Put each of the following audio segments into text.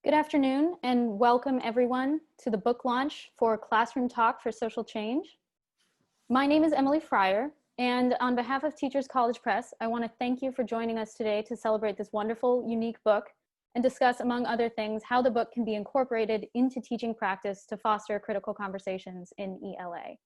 Good afternoon and welcome everyone to the book launch for Classroom Talk for Social Change. My name is Emily Fryer, and on behalf of Teachers College Press, I want to thank you for joining us today to celebrate this wonderful, unique book and discuss, among other things, how the book can be incorporated into teaching practice to foster critical conversations in ELA.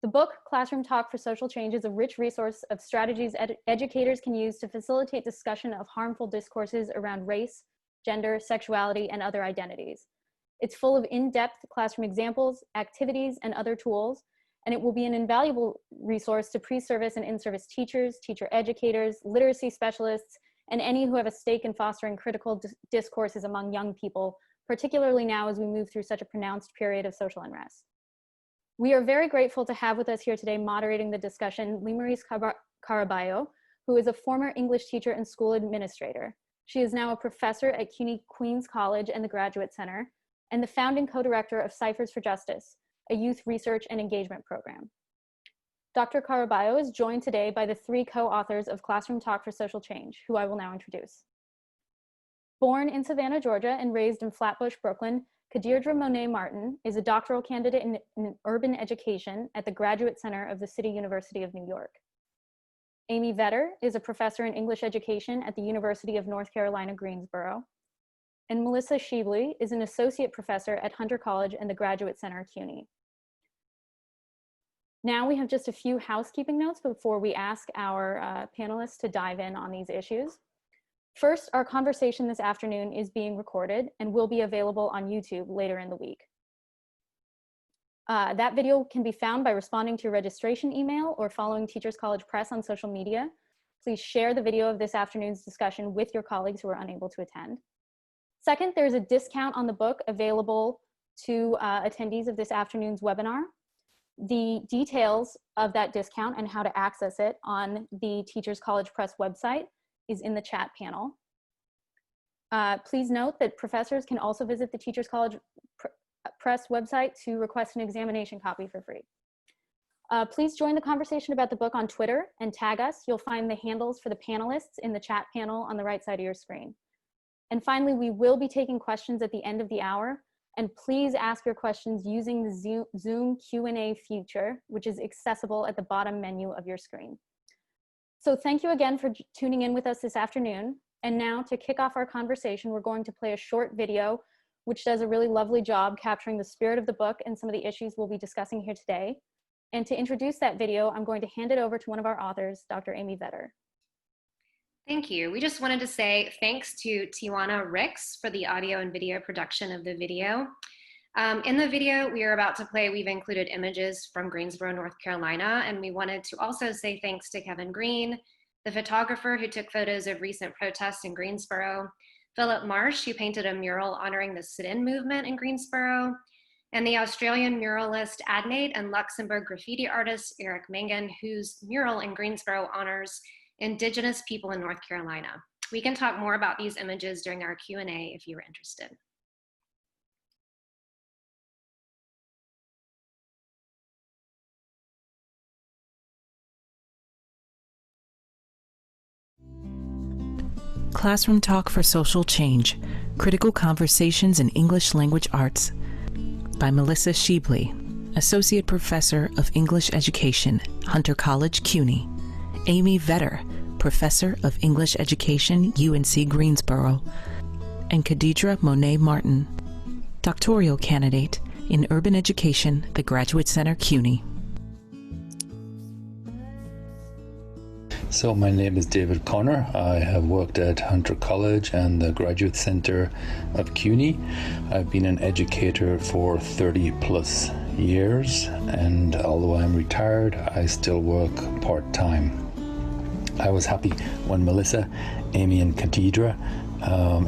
The book, Classroom Talk for Social Change, is a rich resource of strategies educators can use to facilitate discussion of harmful discourses around race, gender, sexuality, and other identities. It's full of in-depth classroom examples, activities, and other tools, and it will be an invaluable resource to pre-service and in-service teachers, teacher educators, literacy specialists, and any who have a stake in fostering critical discourses among young people, particularly now as we move through such a pronounced period of social unrest. We are very grateful to have with us here today moderating the discussion Limarys Caraballo, who is a former English teacher and school administrator. She is now a professor at CUNY Queens College and the Graduate Center, and the founding co-director of Ciphers for Justice, a youth research and engagement program. Dr. Caraballo is joined today by the three co-authors of Classroom Talk for Social Change, who I will now introduce. Born in Savannah, Georgia, and raised in Flatbush, Brooklyn, Kahdeidra Monét Martin is a doctoral candidate in urban education at the Graduate Center of the City University of New York. Amy Vetter is a professor in English education at the University of North Carolina, Greensboro. And Melissa Schieble is an associate professor at Hunter College and the Graduate Center, CUNY. Now we have just a few housekeeping notes before we ask our panelists to dive in on these issues. First, our conversation this afternoon is being recorded and will be available on YouTube later in the week. That video can be found by responding to your registration email or following Teachers College Press on social media. Please share the video of this afternoon's discussion with your colleagues who are unable to attend. Second, there's a discount on the book available to attendees of this afternoon's webinar. The details of that discount and how to access it on the Teachers College Press website is in the chat panel. Please note that professors can also visit the Teachers College Press website to request an examination copy for free. Please join the conversation about the book on Twitter and tag us. You'll find the handles for the panelists in the chat panel on the right side of your screen. And finally, we will be taking questions at the end of the hour, and please ask your questions using the Zoom Q&A feature, which is accessible at the bottom menu of your screen. So thank you again for tuning in with us this afternoon. And now to kick off our conversation, we're going to play a short video which does a really lovely job capturing the spirit of the book and some of the issues we'll be discussing here today. And to introduce that video, I'm going to hand it over to one of our authors, Dr. Amy Vetter. Thank you. We just wanted to say thanks to Tijuana Ricks for the audio and video production of the video. In the video we are about to play, we've included images from Greensboro, North Carolina, and we wanted to also say thanks to Kevin Greene, the photographer who took photos of recent protests in Greensboro, Phillip Marsh, who painted a mural honoring the sit-in movement in Greensboro, and the Australian muralist Adnate and Luxembourg graffiti artist Eric Mangen, whose mural in Greensboro honors Indigenous people in North Carolina. We can talk more about these images during our Q&A if you are interested. Classroom Talk for Social Change, Critical Conversations in English Language Arts by Melissa Schieble, Associate Professor of English Education, Hunter College, CUNY. Amy Vetter, Professor of English Education, UNC Greensboro. And Kahdeidra Monét Martin, Doctoral Candidate in Urban Education, the Graduate Center, CUNY. So my name is David Connor. I have worked at Hunter College and the Graduate Center of CUNY. I've been an educator for 30 plus years, and although I'm retired, I still work part-time. I was happy when Melissa, Amy, and Kahdeidra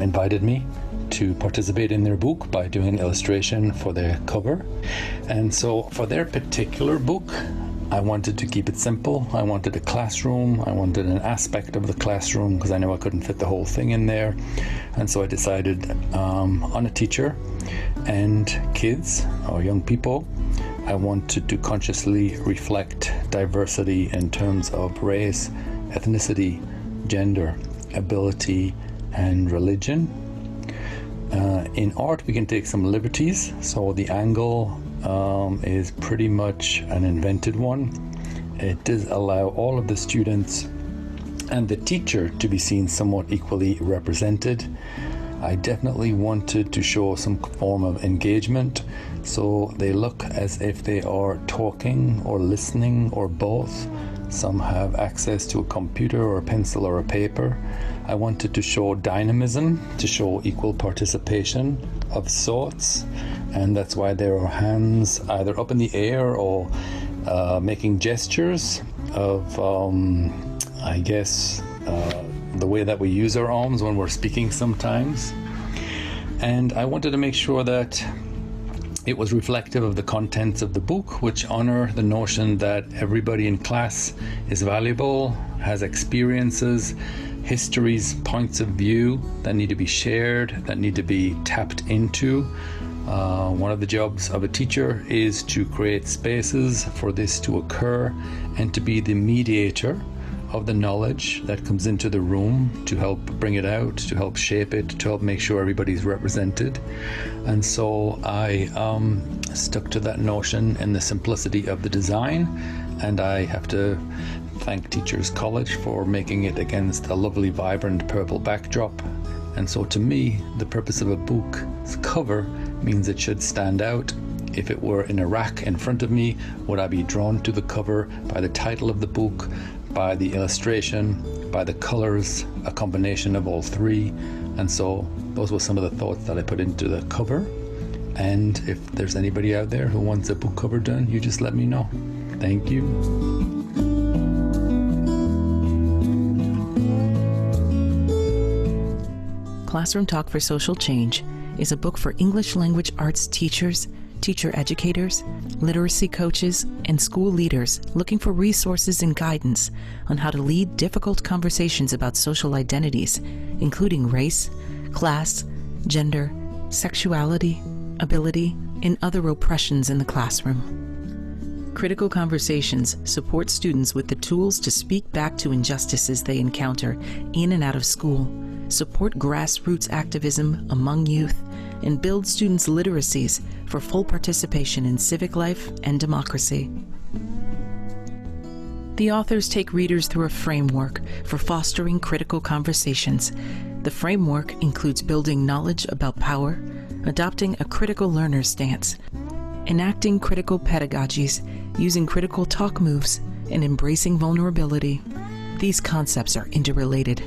invited me to participate in their book by doing an illustration for their cover. And so for their particular book, I wanted to keep it simple. I wanted a classroom. I wanted an aspect of the classroom because I knew I couldn't fit the whole thing in there. And so I decided on a teacher and kids or young people. I wanted to consciously reflect diversity in terms of race, ethnicity, gender, ability, and religion. In art, we can take some liberties. So the angle is pretty much an invented one. It does allow all of the students and the teacher to be seen somewhat equally represented. I definitely wanted to show some form of engagement, so they look as if they are talking or listening or both. Some have access to a computer or a pencil or a paper. I wanted to show dynamism, to show equal participation of sorts, and that's why there are hands either up in the air or making gestures of, I guess, the way that we use our arms when we're speaking sometimes. And I wanted to make sure that it was reflective of the contents of the book, which honor the notion that everybody in class is valuable, has experiences, histories, points of view that need to be shared, that need to be tapped into. One of the jobs of a teacher is to create spaces for this to occur and to be the mediator of the knowledge that comes into the room, to help bring it out, to help shape it, to help make sure everybody's represented. And so I stuck to that notion in the simplicity of the design, and I have to thank Teachers College for making it against a lovely vibrant purple backdrop. And so to me, the purpose of a book's cover means it should stand out. If it were in a rack in front of me, would I be drawn to the cover by the title of the book, by the illustration, by the colors, a combination of all three? And so those were some of the thoughts that I put into the cover. And if there's anybody out there who wants a book cover done, you just let me know. Thank you. Classroom Talk for Social Change is a book for English language arts teachers, teacher educators, literacy coaches, and school leaders looking for resources and guidance on how to lead difficult conversations about social identities, including race, class, gender, sexuality, ability, and other oppressions in the classroom. Critical Conversations support students with the tools to speak back to injustices they encounter in and out of school, support grassroots activism among youth, and build students' literacies for full participation in civic life and democracy. The authors take readers through a framework for fostering critical conversations. The framework includes building knowledge about power, adopting a critical learner stance, enacting critical pedagogies, using critical talk moves, and embracing vulnerability. These concepts are interrelated.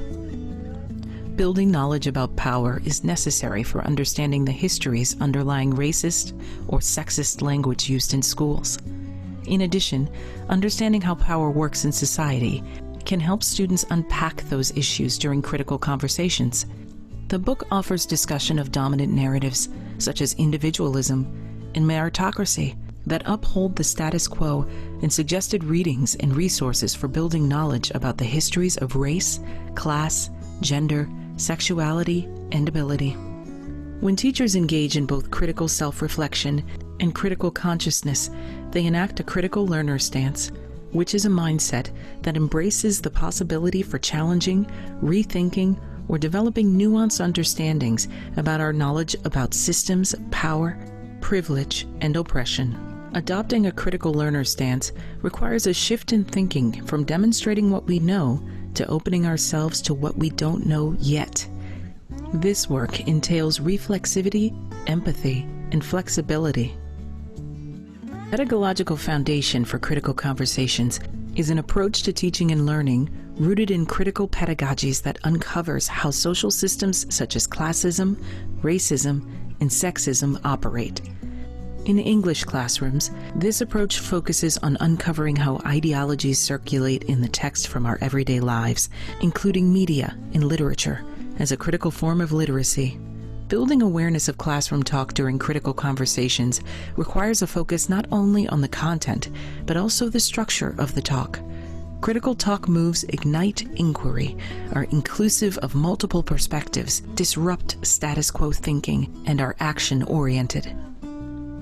Building knowledge about power is necessary for understanding the histories underlying racist or sexist language used in schools. In addition, understanding how power works in society can help students unpack those issues during critical conversations. The book offers discussion of dominant narratives, such as individualism and meritocracy, that uphold the status quo, and suggested readings and resources for building knowledge about the histories of race, class, gender, sexuality, and ability. When teachers engage in both critical self-reflection and critical consciousness, they enact a critical learner stance, which is a mindset that embraces the possibility for challenging, rethinking, or developing nuanced understandings about our knowledge about systems, power, privilege, and oppression. Adopting a critical learner stance requires a shift in thinking from demonstrating what we know to opening ourselves to what we don't know yet. This work entails reflexivity, empathy, and flexibility. Pedagogical foundation for critical conversations is an approach to teaching and learning rooted in critical pedagogies that uncovers how social systems such as classism, racism, and sexism operate. In English classrooms, this approach focuses on uncovering how ideologies circulate in the text from our everyday lives, including media and literature, as a critical form of literacy. Building awareness of classroom talk during critical conversations requires a focus not only on the content, but also the structure of the talk. Critical talk moves ignite inquiry, are inclusive of multiple perspectives, disrupt status quo thinking, and are action-oriented.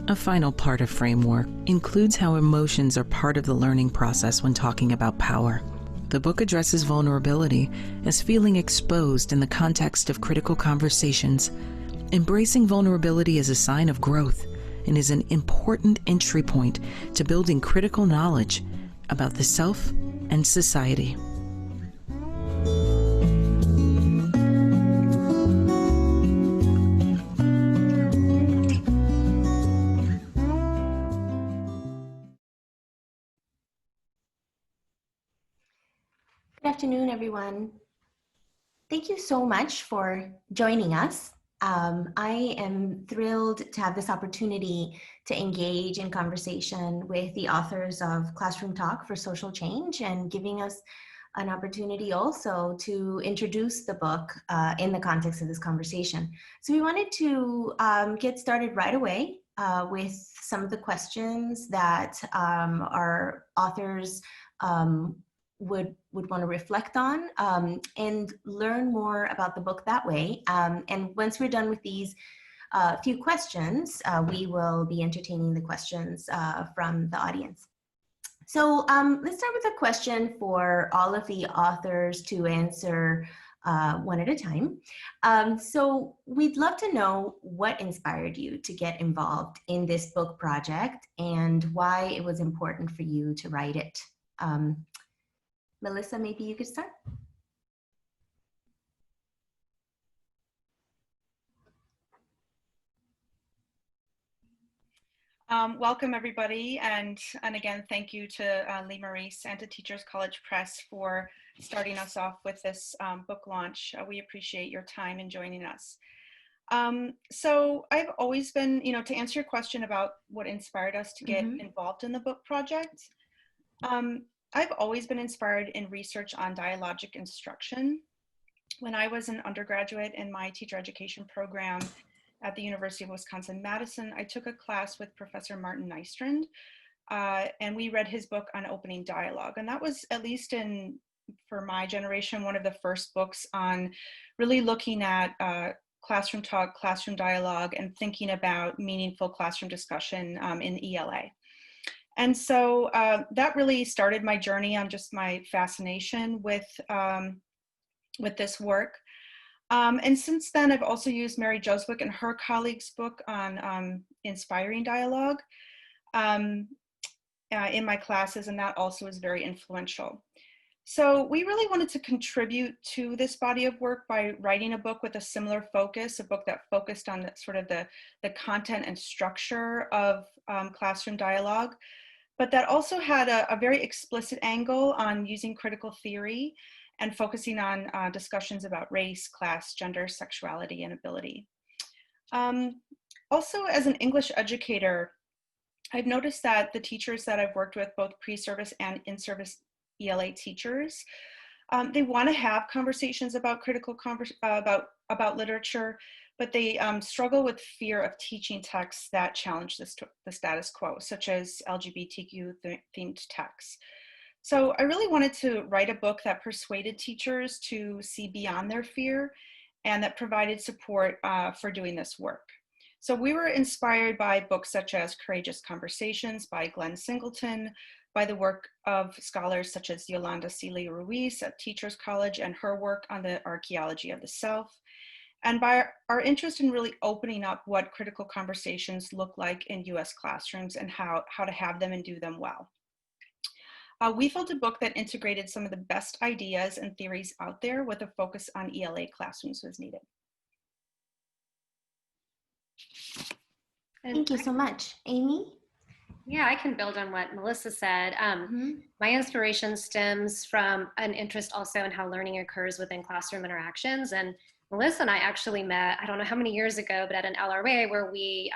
A final part of framework includes how emotions are part of the learning process when talking about power. The book addresses vulnerability as feeling exposed in the context of critical conversations. Embracing vulnerability is a sign of growth and is an important entry point to building critical knowledge about the self and society. Good afternoon, everyone. Thank you so much for joining us. I am thrilled to have this opportunity to engage in conversation with the authors of Classroom Talk for Social Change and giving us an opportunity also to introduce the book in the context of this conversation. So we wanted to get started right away with some of the questions that our authors would want to reflect on and learn more about the book that way. And once we're done with these few questions, we will be entertaining the questions from the audience. So let's start with a question for all of the authors to answer one at a time. So we'd love to know what inspired you to get involved in this book project and why it was important for you to write it. Melissa, maybe you could start. Welcome everybody, and again, thank you to Limarys and to Teachers College Press for starting us off with this book launch. We appreciate your time in joining us. So I've always been, to answer your question about what inspired us to get involved in the book project, I've always been inspired in research on dialogic instruction. When I was an undergraduate in my teacher education program at the University of Wisconsin-Madison, I took a class with Professor Martin Nystrand, and we read his book on opening dialogue. And that was, at least for my generation, one of the first books on really looking at classroom talk, classroom dialogue, and thinking about meaningful classroom discussion in ELA. And so that really started my journey on just my fascination with this work. And since then, I've also used Mary Joswick and her colleagues' book on inspiring dialogue in my classes, and that also is very influential. So we really wanted to contribute to this body of work by writing a book with a similar focus, a book that focused on the content and structure of classroom dialogue, but that also had a very explicit angle on using critical theory and focusing on discussions about race, class, gender, sexuality, and ability. Also, as an English educator, I've noticed that the teachers that I've worked with, both pre-service and in-service ELA teachers, they want to have conversations about about literature, but they struggle with fear of teaching texts that challenge the status quo, such as LGBTQ themed texts. So I really wanted to write a book that persuaded teachers to see beyond their fear and that provided support for doing this work. So we were inspired by books such as Courageous Conversations by Glenn Singleton, by the work of scholars such as Yolanda Celia Ruiz at Teachers College and her work on the archaeology of the self, and by our interest in really opening up what critical conversations look like in US classrooms and how to have them and do them well. We felt a book that integrated some of the best ideas and theories out there with a focus on ELA classrooms was needed. Thank you so much. Amy? Yeah, I can build on what Melissa said. My inspiration stems from an interest also in how learning occurs within classroom interactions. And Melissa and I actually met, I don't know how many years ago, but at an LRA where we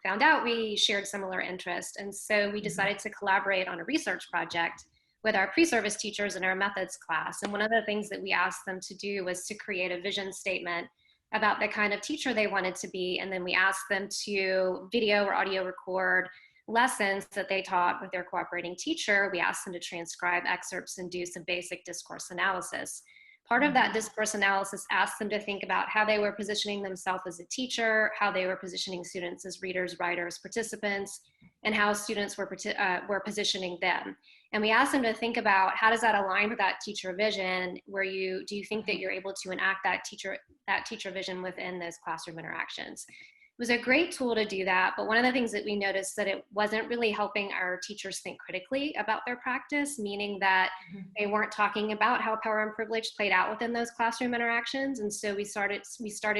found out we shared similar interests. And so we decided to collaborate on a research project with our pre-service teachers in our methods class. And one of the things that we asked them to do was to create a vision statement about the kind of teacher they wanted to be. And then we asked them to video or audio record lessons that they taught with their cooperating teacher. We asked them to transcribe excerpts and do some basic discourse analysis. Part of that discourse analysis asked them to think about how they were positioning themselves as a teacher, how they were positioning students as readers, writers, participants, and how students were positioning them. And we asked them to think about, how does that align with that teacher vision? Do you think that you're able to enact that teacher vision within those classroom interactions? It was a great tool to do that, but one of the things that we noticed that it wasn't really helping our teachers think critically about their practice, meaning that they weren't talking about how power and privilege played out within those classroom interactions. And so we started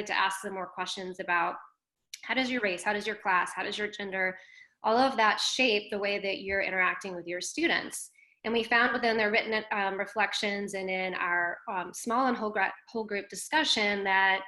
to ask them more questions about, how does your race, how does your class, how does your gender, all of that shape the way that you're interacting with your students. And we found within their written reflections and in our small and whole group discussion that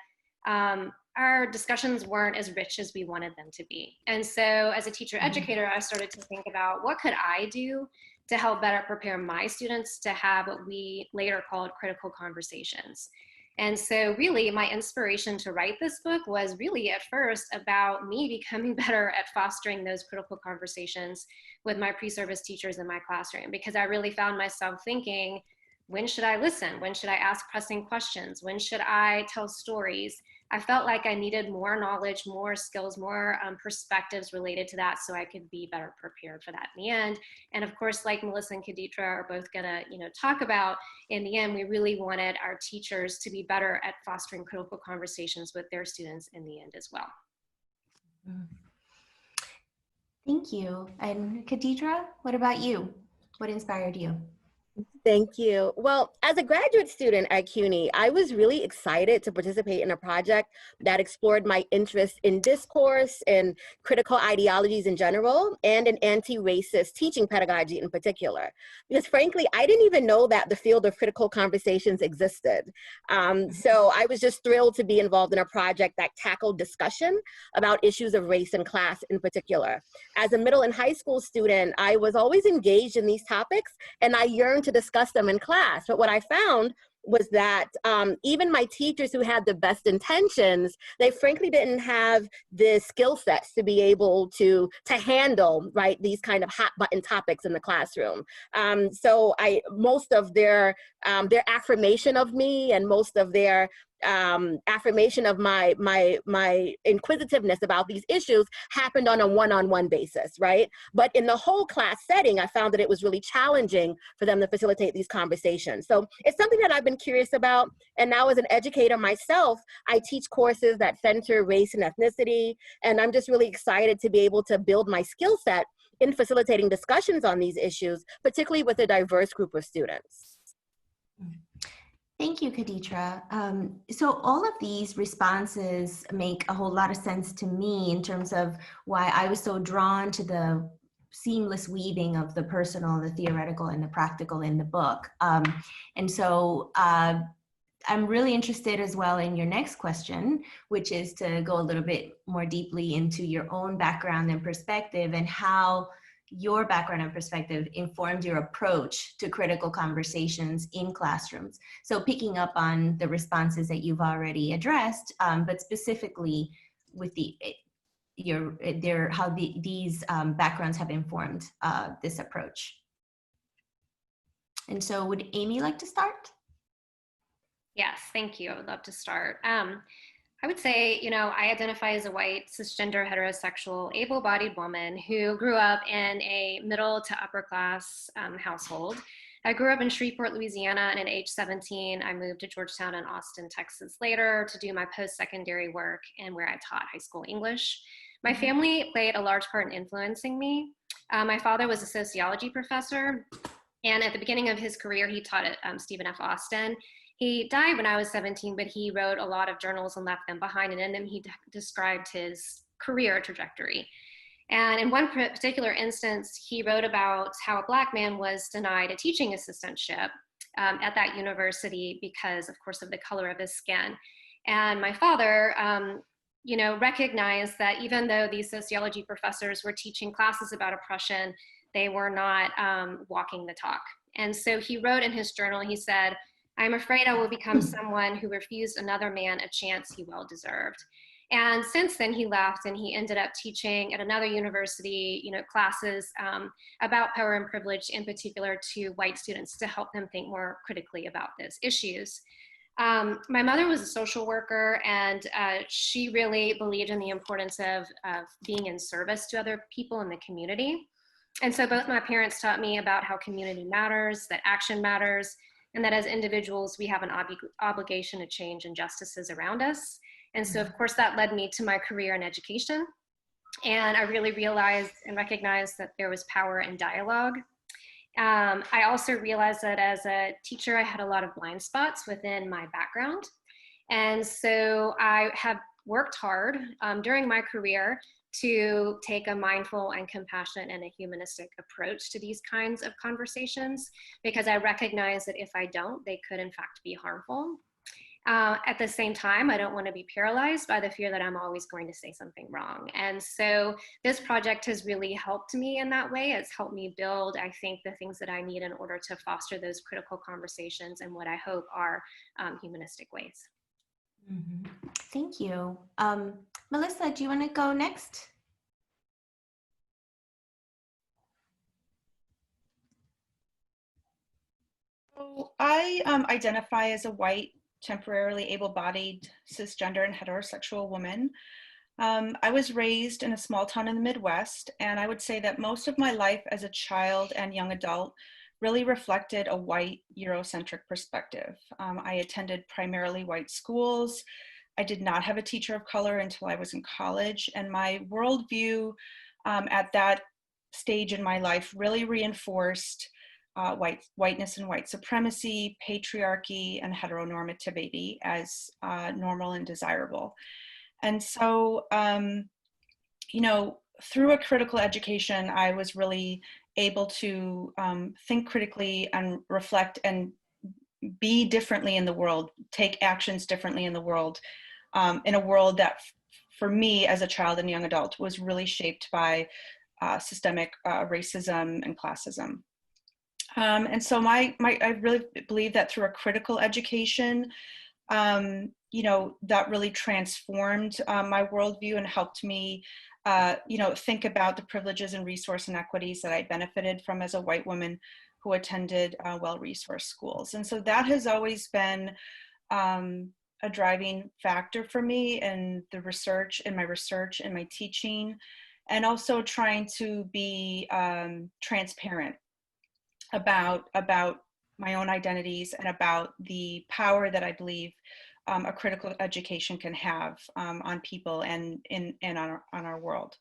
our discussions weren't as rich as we wanted them to be. And so as a teacher educator, I started to think about, what could I do to help better prepare my students to have what we later called critical conversations. And so really my inspiration to write this book was really at first about me becoming better at fostering those critical conversations with my pre-service teachers in my classroom, because I really found myself thinking, when should I listen? When should I ask pressing questions? When should I tell stories? I felt like I needed more knowledge, more skills, more perspectives related to that, so I could be better prepared for that in the end. And of course, like Melissa and Kahdeidra are both gonna talk about, in the end, we really wanted our teachers to be better at fostering critical conversations with their students in the end as well. Thank you. And Kahdeidra, what about you? What inspired you? Thank you. Well, as a graduate student at CUNY, I was really excited to participate in a project that explored my interest in discourse and critical ideologies in general, and in anti-racist teaching pedagogy in particular. Because frankly, I didn't even know that the field of critical conversations existed. So I was just thrilled to be involved in a project that tackled discussion about issues of race and class in particular. As a middle and high school student, I was always engaged in these topics, and I yearned to discuss them in class. But what I found was that even my teachers who had the best intentions, they frankly didn't have the skill sets to be able to handle, right, these kind of hot button topics in the classroom. So most of their affirmation of me and most of their affirmation of my inquisitiveness about these issues happened on a one-on-one basis, right? But in the whole class setting, I found that it was really challenging for them to facilitate these conversations. So it's something that I've been curious about. And now as an educator myself, I teach courses that center race and ethnicity. And I'm just really excited to be able to build my skill set in facilitating discussions on these issues, particularly with a diverse group of students. Thank you, Kahdeidra. So all of these responses make a whole lot of sense to me in terms of why I was so drawn to the seamless weaving of the personal, the theoretical, and the practical in the book. And so I'm really interested as well in your next question, which is to go a little bit more deeply into your own background and perspective, and how your background and perspective informed your approach to critical conversations in classrooms. So picking up on the responses that you've already addressed, but specifically with how these backgrounds have informed this approach. And so would Amy like to start? Yes, thank you. I would love to start. I would say, I identify as a white, cisgender, heterosexual, able-bodied woman who grew up in a middle to upper class household. I grew up in Shreveport, Louisiana, and at age 17, I moved to Georgetown and Austin, Texas later to do my post-secondary work and where I taught high school English. My family played a large part in influencing me. My father was a sociology professor, and at the beginning of his career, he taught at Stephen F. Austin. He died when I was 17, but he wrote a lot of journals and left them behind, and in them he described his career trajectory. And in one particular instance, he wrote about how a Black man was denied a teaching assistantship at that university because, of course, of the color of his skin. And my father, recognized that even though these sociology professors were teaching classes about oppression, they were not walking the talk. And so he wrote in his journal, he said, "I'm afraid I will become someone who refused another man a chance he well deserved." And since then he left and he ended up teaching at another university, classes about power and privilege, in particular to white students, to help them think more critically about those issues. My mother was a social worker, and she really believed in the importance of being in service to other people in the community. And so both my parents taught me about how community matters, that action matters, and that as individuals, we have an obligation to change injustices around us. And so, of course, that led me to my career in education. And I really realized and recognized that there was power in dialogue. I also realized that as a teacher, I had a lot of blind spots within my background. And so I have worked hard during my career to take a mindful and compassionate and a humanistic approach to these kinds of conversations, because I recognize that if I don't, they could in fact be harmful. At the same time, I don't want to be paralyzed by the fear that I'm always going to say something wrong. And so this project has really helped me in that way. It's helped me build, I think, the things that I need in order to foster those critical conversations in what I hope are humanistic ways. Mm-hmm. Thank you. Melissa, do you want to go next? So I identify as a white, temporarily able-bodied, cisgender and heterosexual woman. I was raised in a small town in the Midwest, and I would say that most of my life as a child and young adult really reflected a white Eurocentric perspective. I attended primarily white schools. I did not have a teacher of color until I was in college, and my worldview at that stage in my life really reinforced whiteness and white supremacy, patriarchy, and heteronormativity as normal and desirable. And so, you know, through a critical education, I was really able to think critically and reflect and be differently in the world, take actions differently in the world, in a world that for me as a child and young adult was really shaped by systemic racism and classism. And so I really believe that through a critical education, you know, that really transformed my worldview and helped me, you know, think about the privileges and resource inequities that I benefited from as a white woman who attended well-resourced schools. And so that has always been a driving factor for me in the research, in my teaching, and also trying to be transparent about my own identities and about the power that I believe a critical education can have on people and on our world.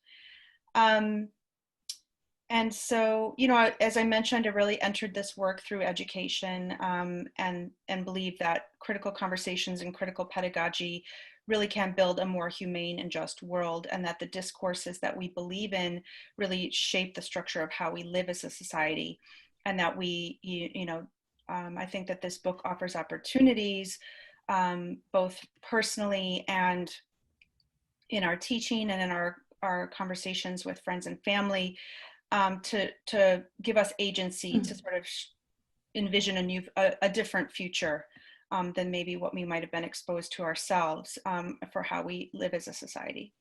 And so, you know, as I mentioned, I really entered this work through education and believe that critical conversations and critical pedagogy really can build a more humane and just world, and that the discourses that we believe in really shape the structure of how we live as a society. And that we, you know, I think that this book offers opportunities, both personally and in our teaching and in our conversations with friends and family, to give us agency to sort of envision a different future than maybe what we might have been exposed to ourselves for how we live as a society.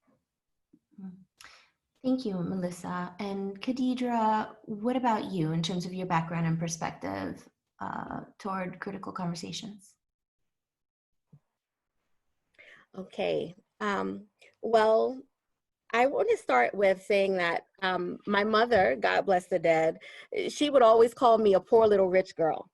Thank you, Melissa. And Kahdeidra, what about you in terms of your background and perspective toward critical conversations? Okay. Well, I want to start with saying that my mother, God bless the dead, she would always call me a poor little rich girl.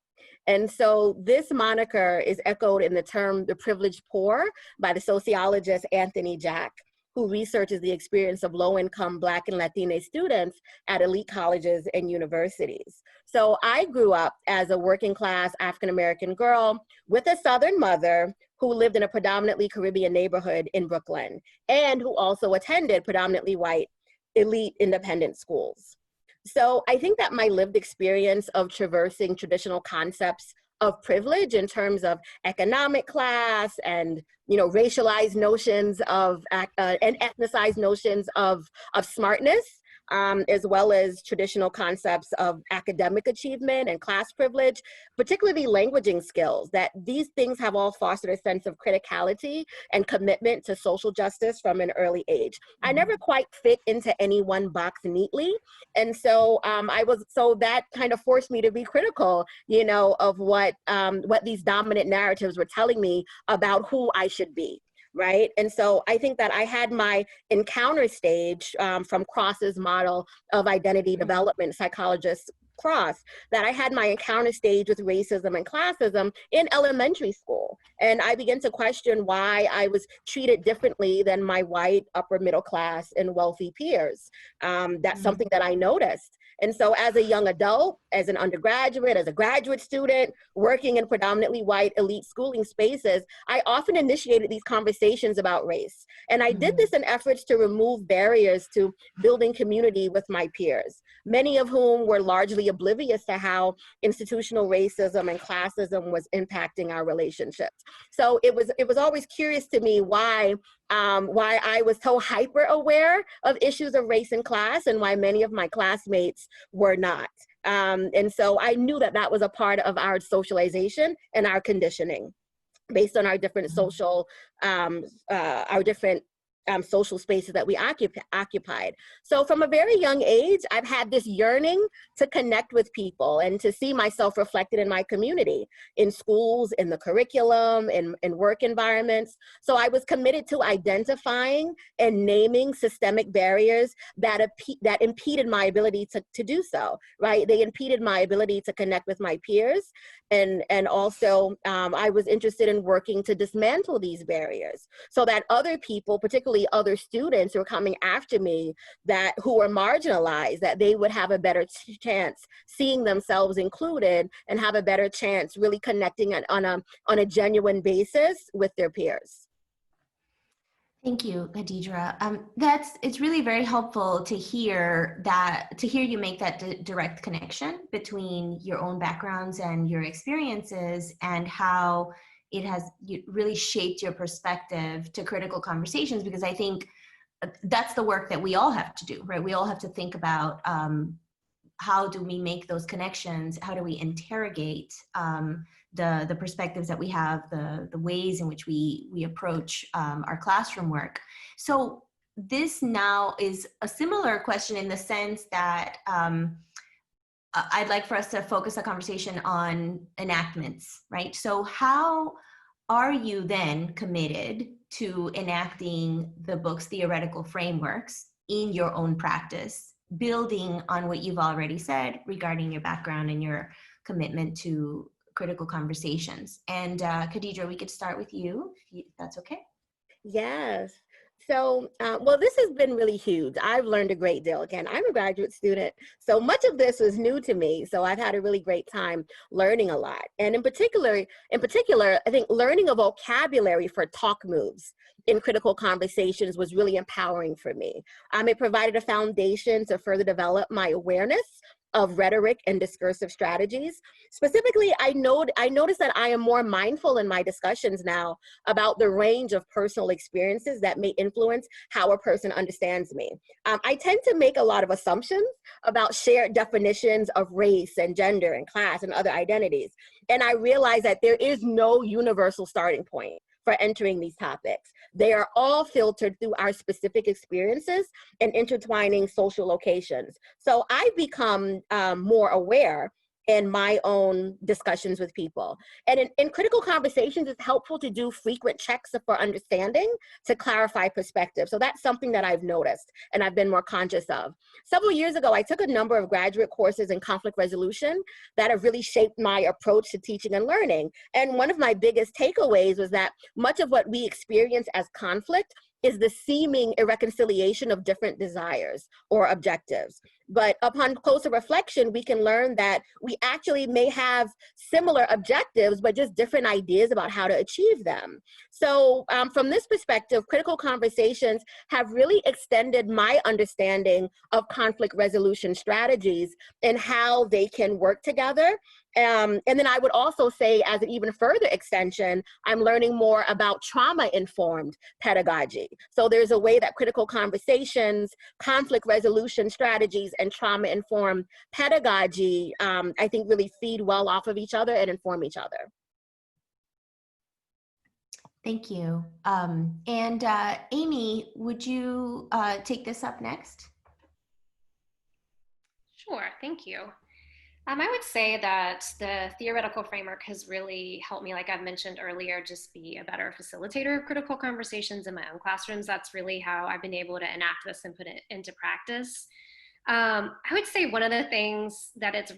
And so this moniker is echoed in the term the privileged poor by the sociologist Anthony Jack, who researches the experience of low-income Black and Latina students at elite colleges and universities. So I grew up as a working-class African-American girl with a Southern mother who lived in a predominantly Caribbean neighborhood in Brooklyn, and who also attended predominantly white elite independent schools. So I think that my lived experience of traversing traditional concepts of privilege in terms of economic class and, you know, racialized notions of and ethnicized notions of smartness as well as traditional concepts of academic achievement and class privilege, particularly languaging skills, that these things have all fostered a sense of criticality and commitment to social justice from an early age. I never quite fit into any one box neatly. And so so that kind of forced me to be critical, you know, of what these dominant narratives were telling me about who I should be. Right. And so I think that I had my encounter stage from Cross's model of identity development, psychologist Cross, that I had my encounter stage with racism and classism in elementary school. And I began to question why I was treated differently than my white, upper middle class and wealthy peers. That's something that I noticed. And so as a young adult, as an undergraduate, as a graduate student, working in predominantly white elite schooling spaces, I often initiated these conversations about race. And I did this in efforts to remove barriers to building community with my peers, many of whom were largely oblivious to how institutional racism and classism was impacting our relationships. So it was always curious to me why I was so hyper aware of issues of race and class, and why many of my classmates were not. And so I knew that that was a part of our socialization and our conditioning based on our different social, social spaces that we occupied. So from a very young age, I've had this yearning to connect with people and to see myself reflected in my community, in schools, in the curriculum, in work environments. So I was committed to identifying and naming systemic barriers that impeded my ability to do so, right? They impeded my ability to connect with my peers. And also I was interested in working to dismantle these barriers so that other people, particularly other students who are coming after me, who were marginalized, that they would have a better chance seeing themselves included and have a better chance really connecting on a genuine basis with their peers. Thank you, Kahdeidra. It's really very helpful to hear you make that direct connection between your own backgrounds and your experiences, and how it has really shaped your perspective to critical conversations, because I think that's the work that we all have to do, right? We all have to think about how do we make those connections? How do we interrogate the perspectives that we have, the ways in which we approach our classroom work. So this now is a similar question in the sense that I'd like for us to focus the conversation on enactments, right? So how are you then committed to enacting the book's theoretical frameworks in your own practice, building on what you've already said regarding your background and your commitment to critical conversations? And Kahdeidra, we could start with you, if that's okay. Yes. So, well, this has been really huge. I've learned a great deal. Again, I'm a graduate student, so much of this was new to me. So I've had a really great time learning a lot. And in particular, I think learning a vocabulary for talk moves in critical conversations was really empowering for me. It provided a foundation to further develop my awareness of rhetoric and discursive strategies. Specifically, I noticed that I am more mindful in my discussions now about the range of personal experiences that may influence how a person understands me. I tend to make a lot of assumptions about shared definitions of race and gender and class and other identities. And I realize that there is no universal starting point for entering these topics. They are all filtered through our specific experiences and intertwining social locations. So I've become more aware in my own discussions with people. And in critical conversations, it's helpful to do frequent checks for understanding to clarify perspective. So that's something that I've noticed and I've been more conscious of. Several years ago, I took a number of graduate courses in conflict resolution that have really shaped my approach to teaching and learning. And one of my biggest takeaways was that much of what we experience as conflict is the seeming irreconciliation of different desires or objectives. But upon closer reflection, we can learn that we actually may have similar objectives, but just different ideas about how to achieve them. So from this perspective, critical conversations have really extended my understanding of conflict resolution strategies and how they can work together And then I would also say, as an even further extension, I'm learning more about trauma-informed pedagogy. So there's a way that critical conversations, conflict resolution strategies, and trauma-informed pedagogy, I think, really feed well off of each other and inform each other. Thank you. And Amy, would you take this up next? Sure, thank you. I would say that the theoretical framework has really helped me, like I've mentioned earlier, just be a better facilitator of critical conversations in my own classrooms. That's really how I've been able to enact this and put it into practice. I would say one of the things that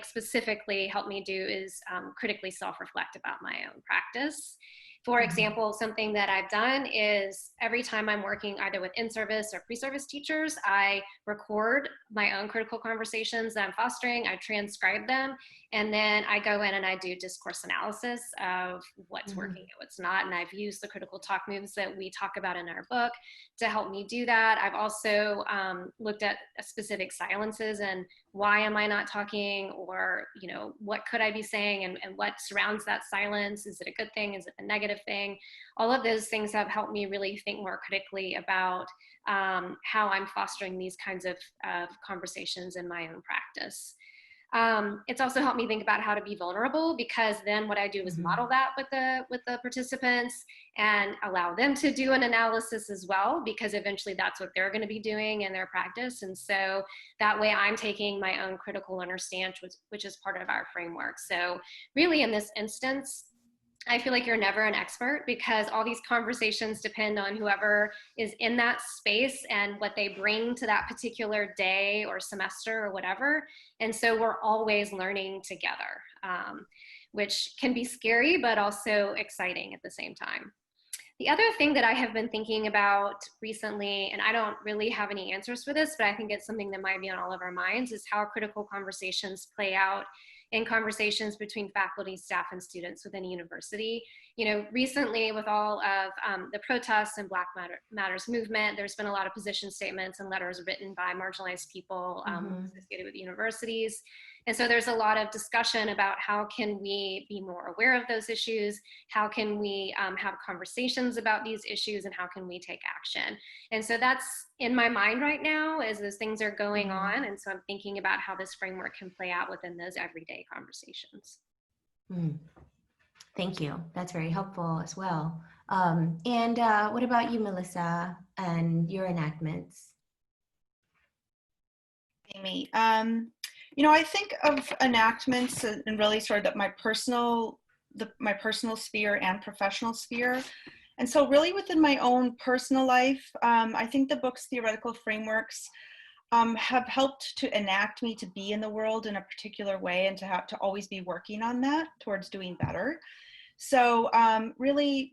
specifically helped me do is critically self-reflect about my own practice. For example, something that I've done is every time I'm working either with in-service or pre-service teachers, I record my own critical conversations that I'm fostering, I transcribe them, and then I go in and I do discourse analysis of what's working and what's not. And I've used the critical talk moves that we talk about in our book to help me do that. I've also looked at specific silences and why am I not talking, or what could I be saying, and what surrounds that silence. Is it a good thing? Is it a negative thing? All of those things have helped me really think more critically about how I'm fostering these kinds of conversations in my own practice. It's also helped me think about how to be vulnerable, because then what I do is model that with the participants and allow them to do an analysis as well, because eventually that's what they're going to be doing in their practice. And so that way I'm taking my own critical learner stance, which is part of our framework. So really in this instance, I feel like you're never an expert, because all these conversations depend on whoever is in that space and what they bring to that particular day or semester or whatever. And so we're always learning together, which can be scary, but also exciting at the same time. The other thing that I have been thinking about recently, and I don't really have any answers for this, but I think it's something that might be on all of our minds, is how critical conversations play out in conversations between faculty, staff, and students within a university. Recently with all of the protests and Black Matters movement, there's been a lot of position statements and letters written by marginalized people associated with universities. And so there's a lot of discussion about how can we be more aware of those issues, how can we have conversations about these issues, and how can we take action. And so that's in my mind right now as those things are going on. And so I'm thinking about how this framework can play out within those everyday conversations. Thank you. That's very helpful as well. And what about you, Melissa, and your enactments? Amy, I think of enactments and really sort of my personal sphere and professional sphere. And so really within my own personal life, I think the book's theoretical frameworks have helped to enact me to be in the world in a particular way, and to have to always be working on that towards doing better. So really,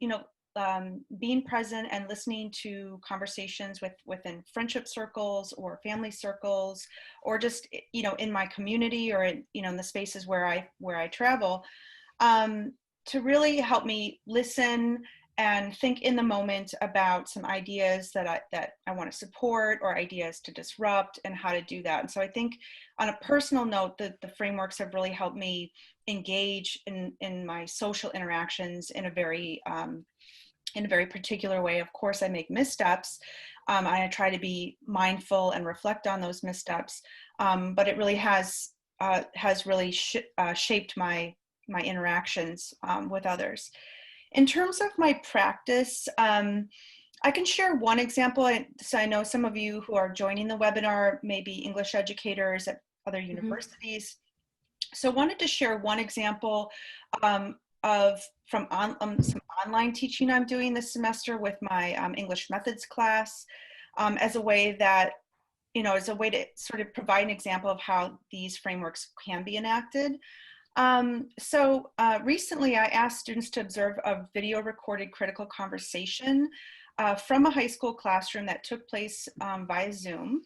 being present and listening to conversations within friendship circles or family circles, or just in my community, or in the spaces where I travel, to really help me listen and think in the moment about some ideas that I want to support, or ideas to disrupt, and how to do that. And so I think on a personal note, the frameworks have really helped me engage in my social interactions in a very particular way. Of course, I make missteps. I try to be mindful and reflect on those missteps, but it really has really shaped my interactions with others. In terms of my practice, I can share one example. So I know some of you who are joining the webinar may be English educators at other universities. So I wanted to share one example from some online teaching I'm doing this semester with my English methods class, as a way to sort of provide an example of how these frameworks can be enacted. So recently I asked students to observe a video recorded critical conversation from a high school classroom that took place via Zoom.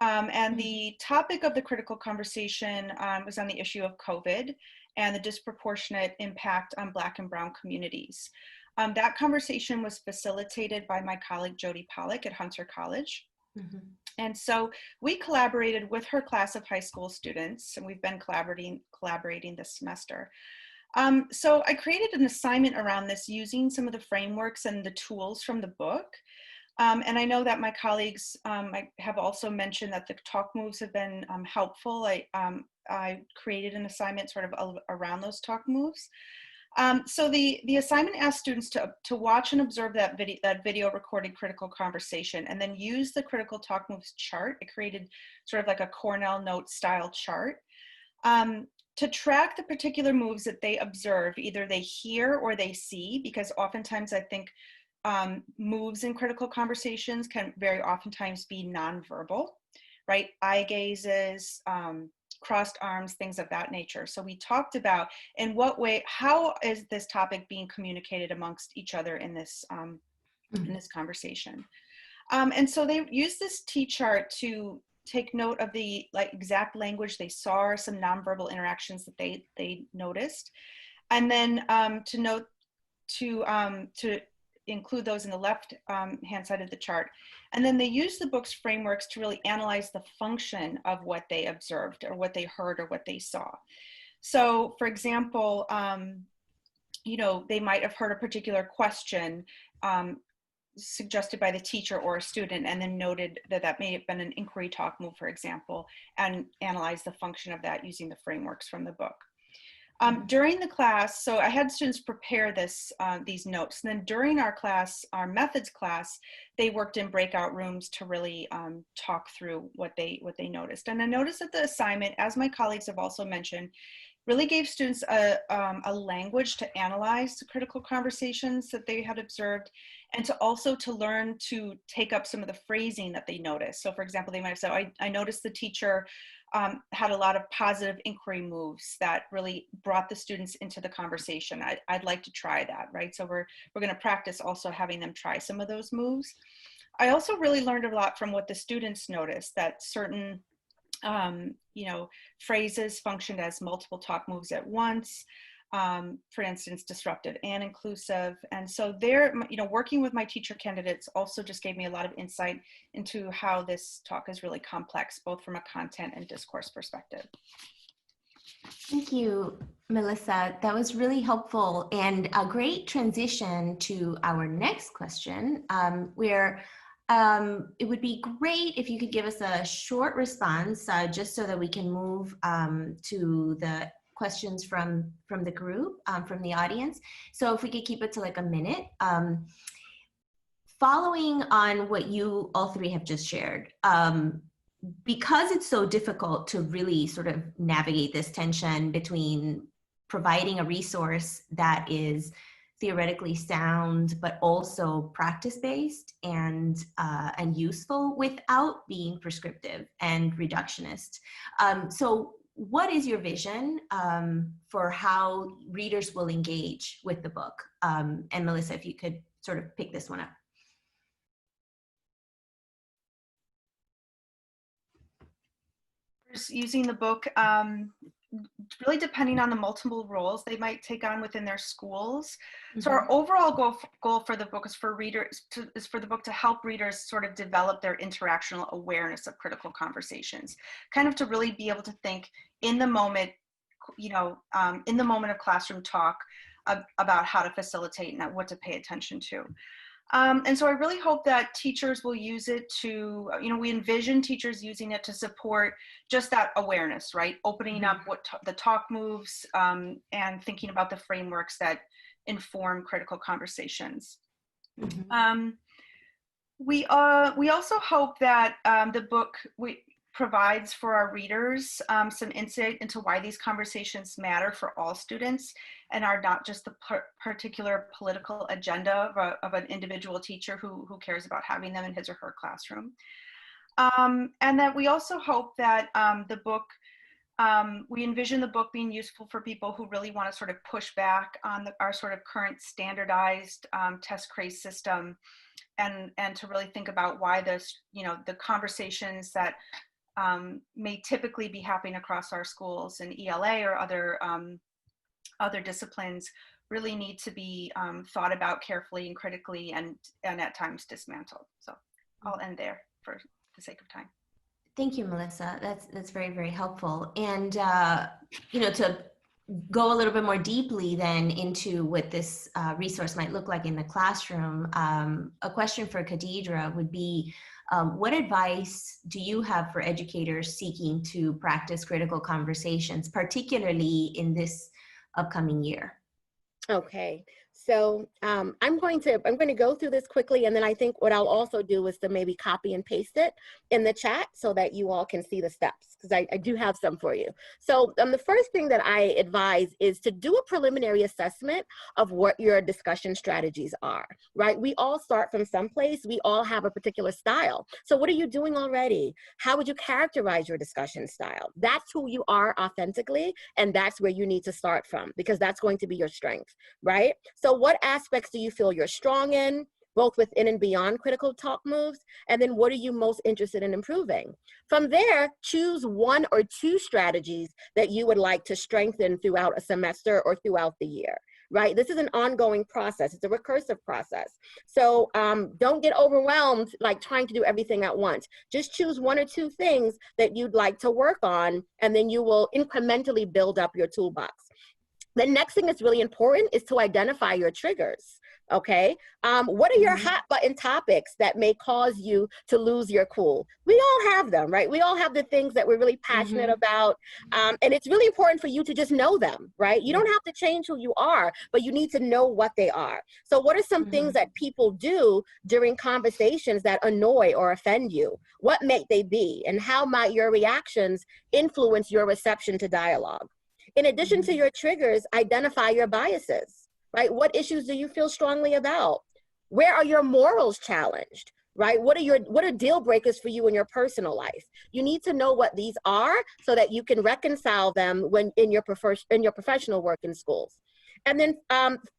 And the topic of the critical conversation was on the issue of COVID and the disproportionate impact on Black and Brown communities. That conversation was facilitated by my colleague Jody Pollack at Hunter College. And so we collaborated with her class of high school students, and we've been collaborating this semester. So I created an assignment around this using some of the frameworks and the tools from the book. And I know that my colleagues have also mentioned that the talk moves have been helpful. I created an assignment sort of around those talk moves. So the assignment asked students to watch and observe that video recorded critical conversation, and then use the critical talk moves chart. It created sort of like a Cornell note style chart to track the particular moves that they observe, either they hear or they see, because oftentimes I think moves in critical conversations can very oftentimes be nonverbal, right? Eye gazes, crossed arms, things of that nature. So we talked about in what way, how is this topic being communicated amongst each other in this conversation. And so they used this T-chart to take note of the exact language they saw, some nonverbal interactions that they noticed, and then to include those in the left hand side of the chart. And then they use the book's frameworks to really analyze the function of what they observed or what they heard or what they saw. So for example, you know, they might have heard a particular question suggested by the teacher or a student, and then noted that that may have been an inquiry talk move, for example, and analyze the function of that using the frameworks from the book. During the class, so I had students prepare these notes, and then during our class, our methods class, they worked in breakout rooms to really talk through what they noticed. And I noticed that the assignment, as my colleagues have also mentioned, really gave students a language to analyze the critical conversations that they had observed, and to also to learn to take up some of the phrasing that they noticed. So for example, they might have said, I noticed the teacher had a lot of positive inquiry moves that really brought the students into the conversation. I'd like to try that, right? So we're going to practice also having them try some of those moves. I also really learned a lot from what the students noticed, that certain you know, phrases functioned as multiple talk moves at once. For instance, disruptive and inclusive. And so there, you know, working with my teacher candidates also just gave me a lot of insight into how this talk is really complex, both from a content and discourse perspective. Thank you, Melissa. That was really helpful and a great transition to our next question, where it would be great if you could give us a short response, just so that we can move to the questions from the group, from the audience. So if we could keep it to like a minute. Following on what you all three have just shared, because it's so difficult to really sort of navigate this tension between providing a resource that is theoretically sound, but also practice-based and useful without being prescriptive and reductionist. So what is your vision for how readers will engage with the book? And Melissa, if you could sort of pick this one up. Using the book, really depending on the multiple roles they might take on within their schools. Mm-hmm. So our overall goal for the book is for the book to help readers sort of develop their interactional awareness of critical conversations, kind of to really be able to think in the moment, you know, in the moment of classroom talk about how to facilitate and what to pay attention to. And so I really hope that teachers will use it to, you know, we envision teachers using it to support just that awareness, right? Opening up what the talk moves and thinking about the frameworks that inform critical conversations. Mm-hmm. We also hope that the book provides for our readers some insight into why these conversations matter for all students and are not just the particular political agenda of an individual teacher who cares about having them in his or her classroom. And that we also hope that the book, we envision the book being useful for people who really want to sort of push back on our sort of current standardized test craze system, and to really think about why this, you know, the conversations that may typically be happening across our schools in ELA or other disciplines really need to be thought about carefully and critically and at times dismantled. So I'll end there for the sake of time. Thank you, Melissa. That's very, very helpful. And, to go a little bit more deeply then into what this resource might look like in the classroom, a question for Kahdeidra would be, what advice do you have for educators seeking to practice critical conversations, particularly in this upcoming year? Okay, so I'm going to go through this quickly, and then I think what I'll also do is to maybe copy and paste it in the chat so that you all can see the steps, because I do have some for you. So the first thing that I advise is to do a preliminary assessment of what your discussion strategies are, right? We all start from someplace. We all have a particular style. So what are you doing already? How would you characterize your discussion style? That's who you are authentically, and that's where you need to start from, because that's going to be your strength, right? So what aspects do you feel you're strong in, both within and beyond critical talk moves? And then what are you most interested in improving? From there, choose one or two strategies that you would like to strengthen throughout a semester or throughout the year, right? This is an ongoing process. It's a recursive process. So don't get overwhelmed like trying to do everything at once. Just choose one or two things that you'd like to work on, and then you will incrementally build up your toolbox. The next thing that's really important is to identify your triggers, okay? What are your hot button topics that may cause you to lose your cool? We all have them, right? We all have the things that we're really passionate about, and it's really important for you to just know them, right? You don't have to change who you are, but you need to know what they are. So what are some things that people do during conversations that annoy or offend you? What might they be, and how might your reactions influence your reception to dialogue? In addition to your triggers, identify your biases, right? What issues do you feel strongly about? Where are your morals challenged, right? What are deal breakers for you in your personal life? You need to know what these are so that you can reconcile them when in your professional work in schools. And then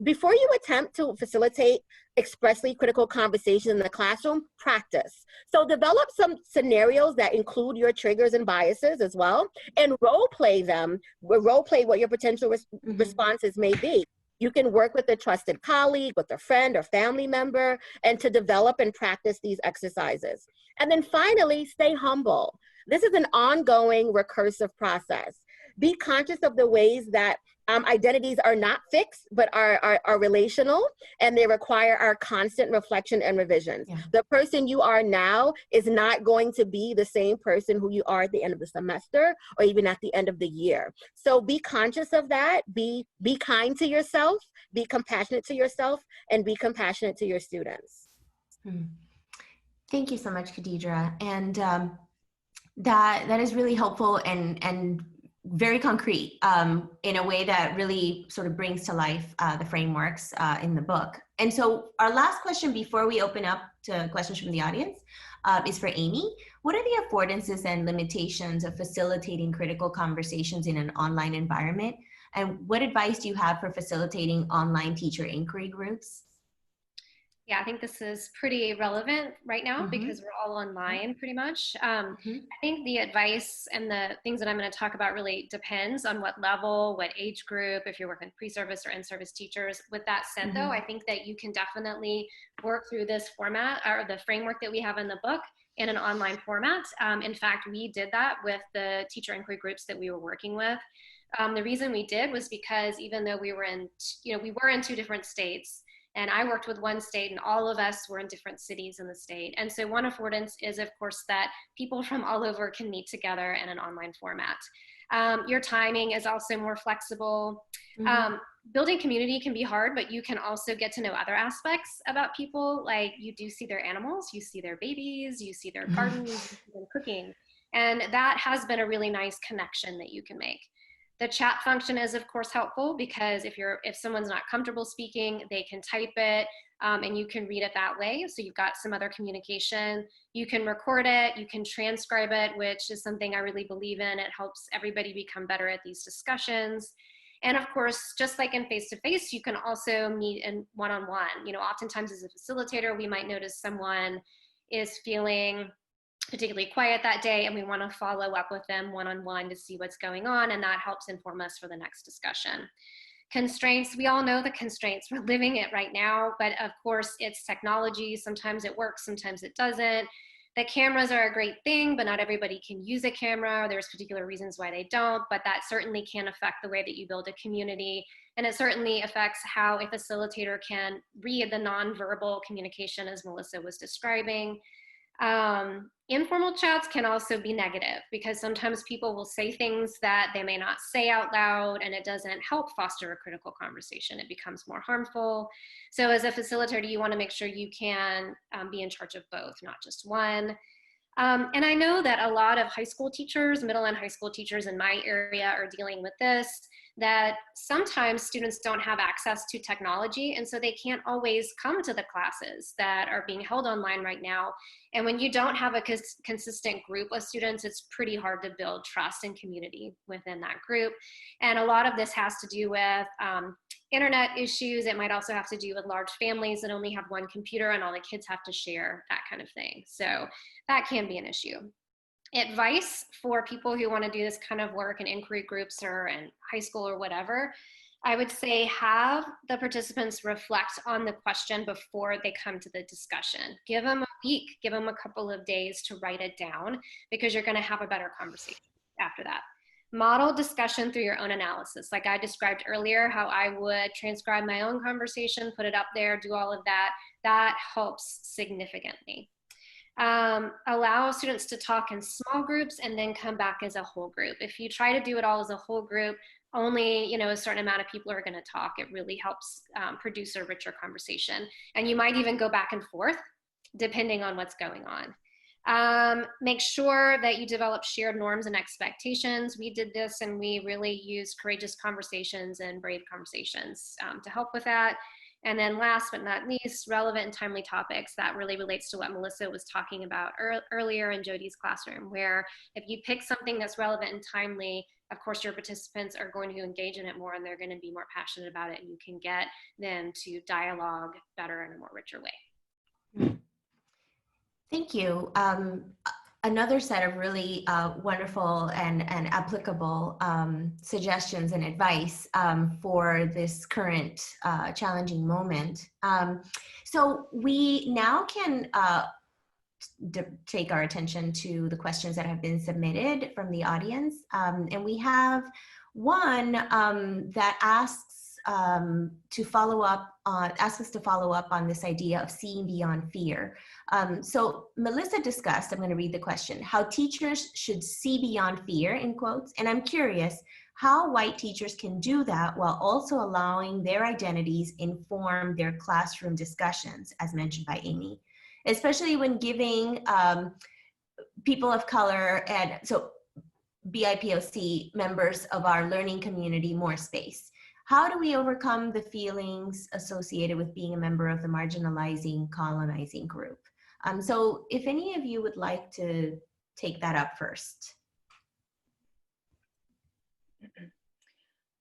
before you attempt to facilitate expressly critical conversation in the classroom, practice. So develop some scenarios that include your triggers and biases as well, and role play them, role play what your potential responses may be. You can work with a trusted colleague, with a friend or family member, and to develop and practice these exercises. And then finally, stay humble. This is an ongoing recursive process. Be conscious of the ways that identities are not fixed, but are relational, and they require our constant reflection and revisions. The person you are now is not going to be the same person who you are at the end of the semester or even at the end of the year. So be conscious of that, be kind to yourself, be compassionate to yourself, and be compassionate to your students. Thank you so much, Kahdeidra. And that is really helpful and very concrete in a way that really sort of brings to life the frameworks in the book. And so our last question before we open up to questions from the audience is for Amy. What are the affordances and limitations of facilitating critical conversations in an online environment? And what advice do you have for facilitating online teacher inquiry groups? Yeah, I think this is pretty relevant right now because we're all online pretty much. I think the advice and the things that I'm going to talk about really depends on what level, what age group, if you're working with pre-service or in-service teachers. With that said though, I think that you can definitely work through this format or the framework that we have in the book in an online format. In fact, we did that with the teacher inquiry groups that we were working with. The reason we did was because even though we were in two different states, and I worked with one state and all of us were in different cities in the state. And so one affordance is, of course, that people from all over can meet together in an online format. Your timing is also more flexible. Building community can be hard, but you can also get to know other aspects about people. Like you do see their animals, you see their babies, you see their gardens, you see them cooking. And that has been a really nice connection that you can make. The chat function is of course helpful because if someone's not comfortable speaking, they can type it and you can read it that way. So you've got some other communication. You can record it, you can transcribe it, which is something I really believe in. It helps everybody become better at these discussions. And of course, just like in face-to-face, you can also meet in one-on-one. You know, oftentimes as a facilitator, we might notice someone is feeling particularly quiet that day and we want to follow up with them one-on-one to see what's going on, and that helps inform us for the next discussion. Constraints, we all know the constraints. We're living it right now, but of course it's technology. Sometimes it works, sometimes it doesn't. that cameras are a great thing, but not everybody can use a camera. There's particular reasons why they don't, but that certainly can affect the way that you build a community. And it certainly affects how a facilitator can read the nonverbal communication, as Melissa was describing. Informal chats can also be negative because sometimes people will say things that they may not say out loud, and it doesn't help foster a critical conversation. It becomes more harmful. So as a facilitator, you want to make sure you can be in charge of both, not just one. And I know that a lot of high school teachers, middle and high school teachers in my area are dealing with this, that sometimes students don't have access to technology, and so they can't always come to the classes that are being held online right now. And when you don't have a consistent group of students, it's pretty hard to build trust and community within that group. And a lot of this has to do with internet issues. It might also have to do with large families that only have one computer and all the kids have to share, that kind of thing. So that can be an issue. Advice for people who want to do this kind of work in inquiry groups or in high school or whatever, I would say have the participants reflect on the question before they come to the discussion. Give them a week, give them a couple of days to write it down, because you're going to have a better conversation after that. Model discussion through your own analysis. Like I described earlier, how I would transcribe my own conversation, put it up there, do all of that. That helps significantly. Allow students to talk in small groups and then come back as a whole group. If you try to do it all as a whole group, only a certain amount of people are going to talk. It really helps produce a richer conversation. And you might even go back and forth depending on what's going on. Make sure that you develop shared norms and expectations. We did this, and we really used courageous conversations and brave conversations to help with that. And then last but not least, relevant and timely topics. That really relates to what Melissa was talking about earlier in Jody's classroom, where if you pick something that's relevant and timely, of course your participants are going to engage in it more, and they're going to be more passionate about it, and you can get them to dialogue better in a more richer way. Thank you. Another set of really wonderful and applicable suggestions and advice for this current challenging moment. So we now can take our attention to the questions that have been submitted from the audience. And we have one that asks us to follow up on this idea of seeing beyond fear. So Melissa discussed, I'm going to read the question, how teachers should see beyond fear, in quotes, and I'm curious how white teachers can do that while also allowing their identities inform their classroom discussions, as mentioned by Amy, especially when giving people of color and so BIPOC members of our learning community more space. How do we overcome the feelings associated with being a member of the marginalizing, colonizing group? So if any of you would like to take that up first.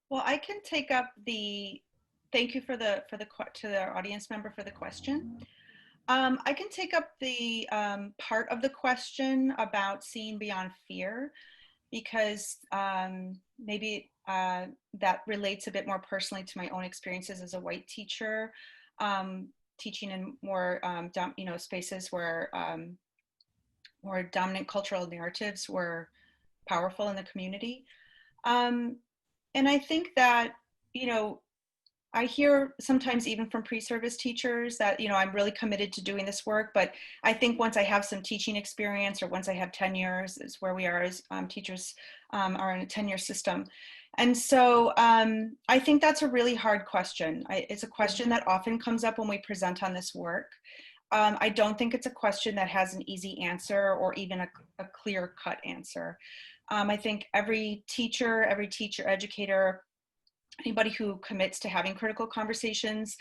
Well, I can take up the, thank you to the audience member for the question. I can take up the part of the question about seeing beyond fear, because maybe that relates a bit more personally to my own experiences as a white teacher, teaching in more spaces where more dominant cultural narratives were powerful in the community. And I think that, I hear sometimes even from pre-service teachers that, I'm really committed to doing this work, but I think once I have some teaching experience or once I have tenures, is where we are as teachers are in a tenure system. And so I think that's a really hard question. It's a question that often comes up when we present on this work. I don't think it's a question that has an easy answer or even a clear-cut answer. I think every teacher, educator, anybody who commits to having critical conversations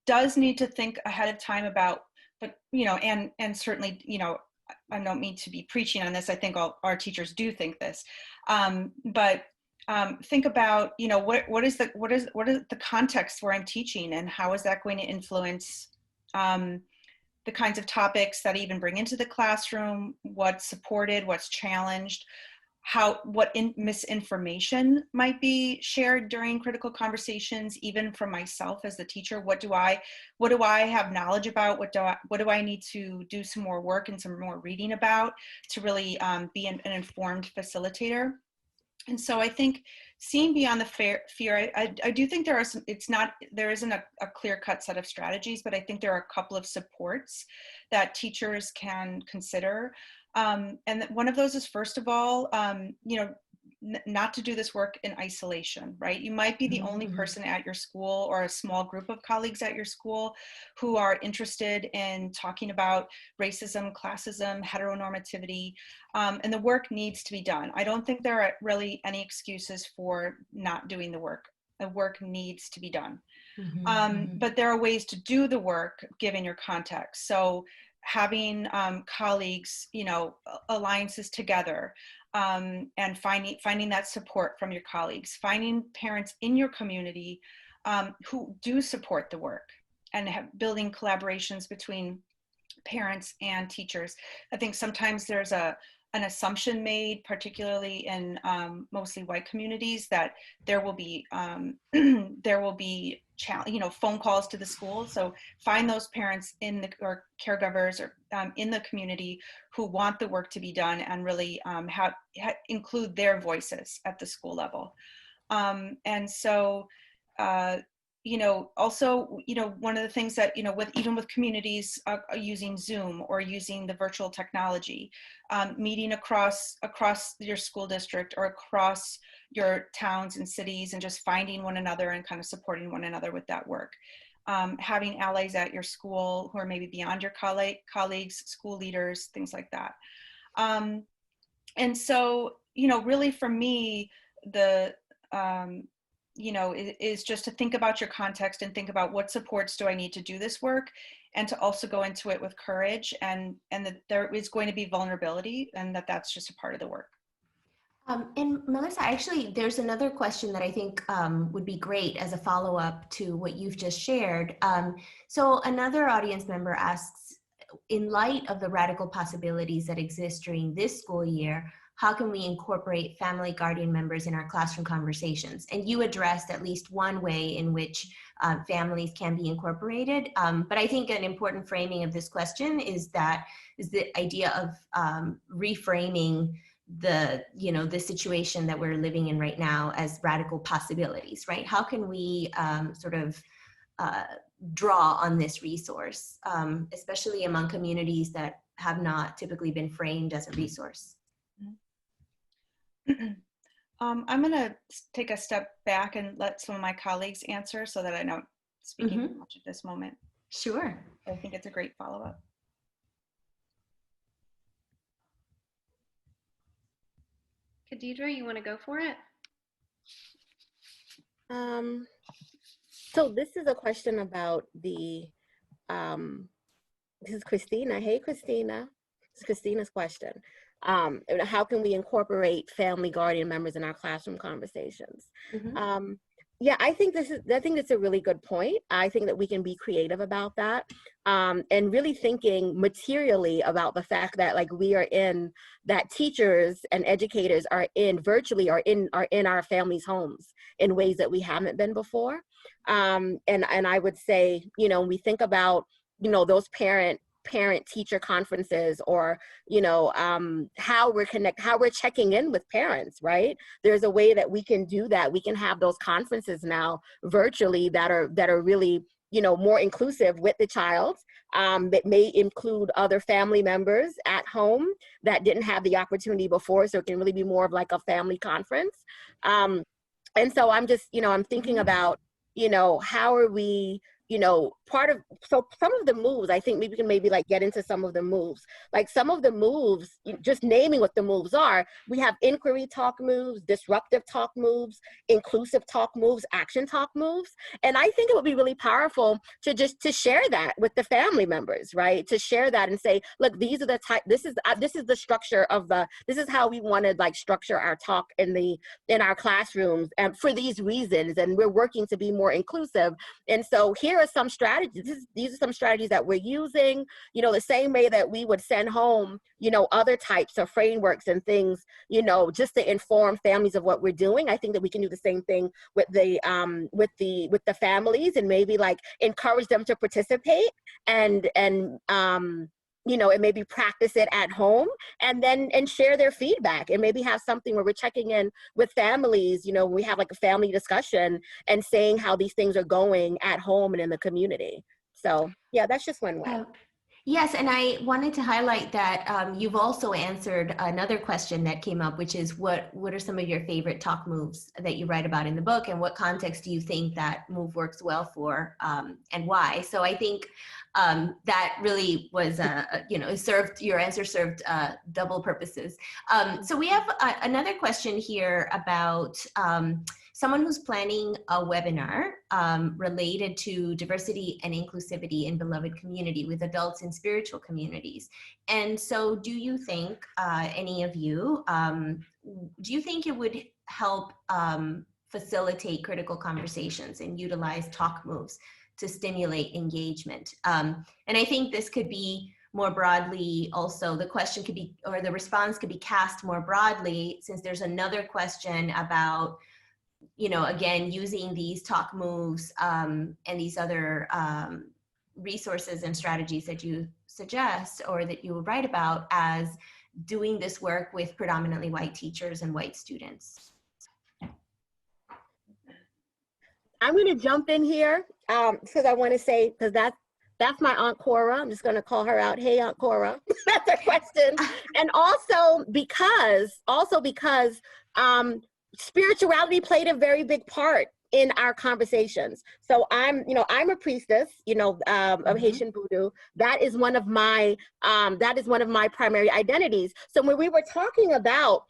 does need to think ahead of time about, but, and certainly, I don't mean to be preaching on this. I think all our teachers do think this, but think about, what is the context where I'm teaching, and how is that going to influence the kinds of topics that I even bring into the classroom, what's supported, what's challenged. what misinformation might be shared during critical conversations, even from myself as the teacher. What do I have knowledge about? What do I need to do some more work and some more reading about to really be an informed facilitator? And so I think seeing beyond the fear, I do think there isn't a clear-cut set of strategies, but I think there are a couple of supports that teachers can consider. And one of those is, first of all, not to do this work in isolation, right? You might be the only person at your school or a small group of colleagues at your school who are interested in talking about racism, classism, heteronormativity, and the work needs to be done. I don't think there are really any excuses for not doing the work. The work needs to be done. But there are ways to do the work given your context. So having colleagues, alliances together, and finding that support from your colleagues, finding parents in your community who do support the work, and building collaborations between parents and teachers. I think sometimes there's an assumption made, particularly in mostly white communities, that there will be phone calls to the school. So find those parents or caregivers or in the community who want the work to be done, and really include their voices at the school level. And so, also, one of the things that, even with communities using Zoom or using the virtual technology, meeting across your school district or across your towns and cities, and just finding one another and kind of supporting one another with that work. Having allies at your school who are maybe beyond your colleagues, school leaders, things like that. And so, really for me, is just to think about your context and think about what supports do I need to do this work, and to also go into it with courage, and that there is going to be vulnerability, and that's just a part of the work. And Melissa, actually, there's another question that I think would be great as a follow-up to what you've just shared. So another audience member asks, in light of the radical possibilities that exist during this school year, how can we incorporate family guardian members in our classroom conversations? And you addressed at least one way in which families can be incorporated. But I think an important framing of this question is the idea of reframing the situation that we're living in right now as radical possibilities, right? How can we draw on this resource, especially among communities that have not typically been framed as a resource? I'm going to take a step back and let some of my colleagues answer, so that I'm not speaking too much at this moment. Sure. I think it's a great follow-up. Kahdeidra, you want to go for it? So this is a question about this is Christina. Hey, Christina. This is Christina's question. How can we incorporate family guardian members in our classroom conversations? Yeah, I think it's a really good point. I think that we can be creative about that, and really thinking materially about the fact that that teachers and educators are in our families' homes in ways that we haven't been before. And I would say, we think about, those parent-teacher conferences, or how we're checking in with parents, right? There's a way that we can do that. We can have those conferences now virtually that are really more inclusive with the child, that may include other family members at home that didn't have the opportunity before, so it can really be more of like a family conference. And so I'm just I'm thinking about how are we so some of the moves, I think we can get into some of the moves. Like some of the moves, just naming what the moves are, we have inquiry talk moves, disruptive talk moves, inclusive talk moves, action talk moves. And I think it would be really powerful to share that with the family members, right? To share that and say, look, these are the this is the structure of this is how we want to structure our talk in our classrooms, and for these reasons, and we're working to be more inclusive. And so here here are some strategies. These are some strategies that we're using, you know, the same way that we would send home, you know, other types of frameworks and things, you know, just to inform families of what we're doing. I think that we can do the same thing with the families, and maybe like encourage them to participate and you know, and maybe practice it at home, and share their feedback, and maybe have something where we're checking in with families, you know, we have like a family discussion and saying how these things are going at home and in the community. So yeah, that's just one way. Yes, and I wanted to highlight that you've also answered another question that came up, which is what are some of your favorite talk moves that you write about in the book, and what context do you think that move works well for, and why? So I think that really was, you know, your answer served double purposes. So we have another question here about someone who's planning a webinar related to diversity and inclusivity in beloved community with adults in spiritual communities. And so do you think, any of you, do you think it would help facilitate critical conversations and utilize talk moves to stimulate engagement? And I think this could be more broadly also, the question could be, or the response could be cast more broadly, since there's another question about, you know, again, using these talk moves and these other resources and strategies that you suggest or that you write about as doing this work with predominantly white teachers and white students. I'm going to jump in here because I want to say, because that's my Aunt Cora. I'm just going to call her out. Hey, Aunt Cora. That's a question. And also because spirituality played a very big part in our conversations. So I'm a priestess, of Haitian Voodoo. That is one of my primary identities. So when we were talking about,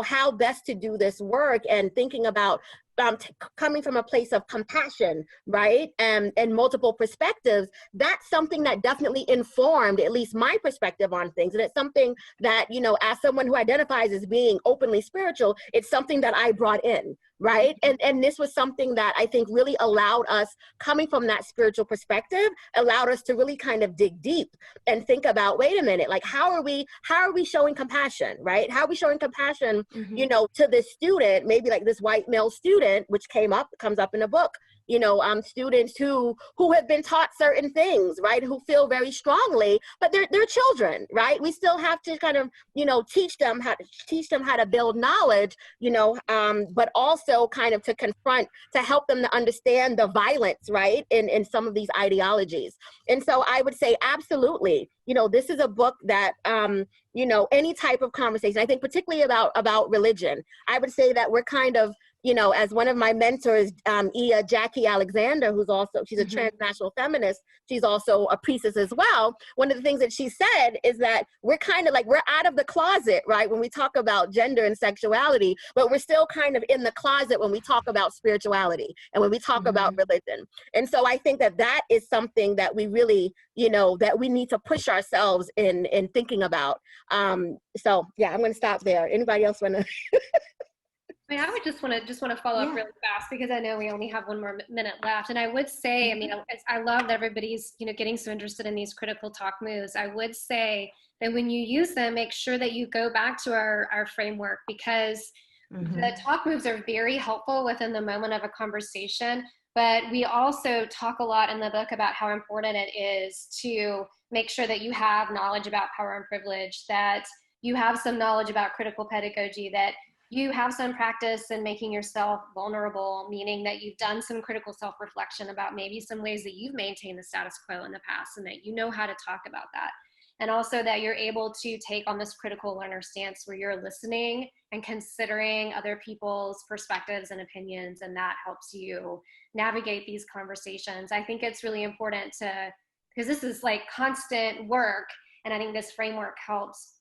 how best to do this work and thinking about coming from a place of compassion, right? And multiple perspectives, that's something that definitely informed at least my perspective on things. And it's something that, as someone who identifies as being openly spiritual, it's something that I brought in, right? And this was something that I think really allowed us, coming from that spiritual perspective, allowed us to really kind of dig deep and think about, wait a minute, like how are we showing compassion, right? How are we showing compassion, to this student, maybe like this white male student, which comes up in the book, students who have been taught certain things, right? Who feel very strongly, but they're children, right? We still have to kind of, teach them how to build knowledge, but also kind of to help them to understand the violence, right? In some of these ideologies. And so I would say, absolutely, this is a book that, any type of conversation, I think particularly about religion, I would say that we're kind of, as one of my mentors, Jackie Alexander, she's a transnational feminist, she's also a priestess as well. One of the things that she said is that we're kind of like, we're out of the closet, right? When we talk about gender and sexuality, but we're still kind of in the closet when we talk about spirituality and when we talk about religion. And so I think that is something that we really, that we need to push ourselves in thinking about. So yeah, I'm going to stop there. Anybody else want to? I would just want to follow up really fast, because I know we only have one more minute left. And I would say, I love that everybody's, getting so interested in these critical talk moves. I would say that when you use them, make sure that you go back to our framework, because the talk moves are very helpful within the moment of a conversation. But we also talk a lot in the book about how important it is to make sure that you have knowledge about power and privilege, that you have some knowledge about critical pedagogy, that you have some practice in making yourself vulnerable, meaning that you've done some critical self-reflection about maybe some ways that you've maintained the status quo in the past, and that you know how to talk about that. And also that you're able to take on this critical learner stance where you're listening and considering other people's perspectives and opinions, and that helps you navigate these conversations. I think it's really important because this is like constant work, and I think this framework helps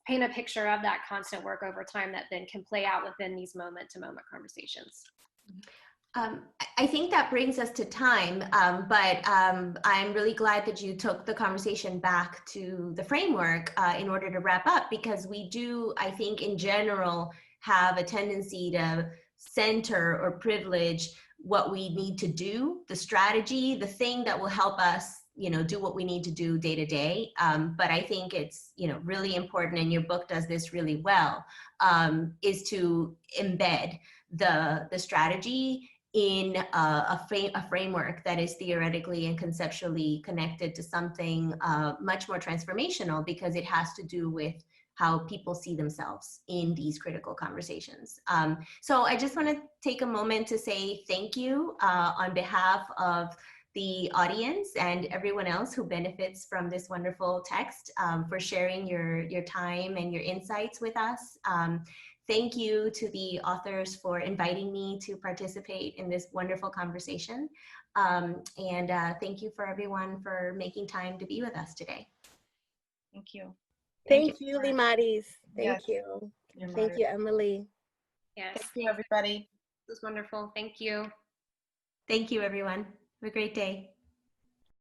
paint a picture of that constant work over time that then can play out within these moment-to-moment conversations. I think that brings us to time, but I'm really glad that you took the conversation back to the framework in order to wrap up, because we do, I think in general, have a tendency to center or privilege what we need to do, the strategy, the thing that will help us, do what we need to do day to day. But I think it's, really important, and your book does this really well, is to embed the strategy in a framework that is theoretically and conceptually connected to something much more transformational, because it has to do with how people see themselves in these critical conversations. So I just want to take a moment to say thank you on behalf of the audience and everyone else who benefits from this wonderful text, for sharing your time and your insights with us. Thank you to the authors for inviting me to participate in this wonderful conversation. And thank you for everyone for making time to be with us today. Thank you. Thank you, Limarys. Thank Yes. you. Your Thank you, Emily. Yes. Thank you, everybody. This was wonderful. Thank you. Thank you, everyone. Have a great day.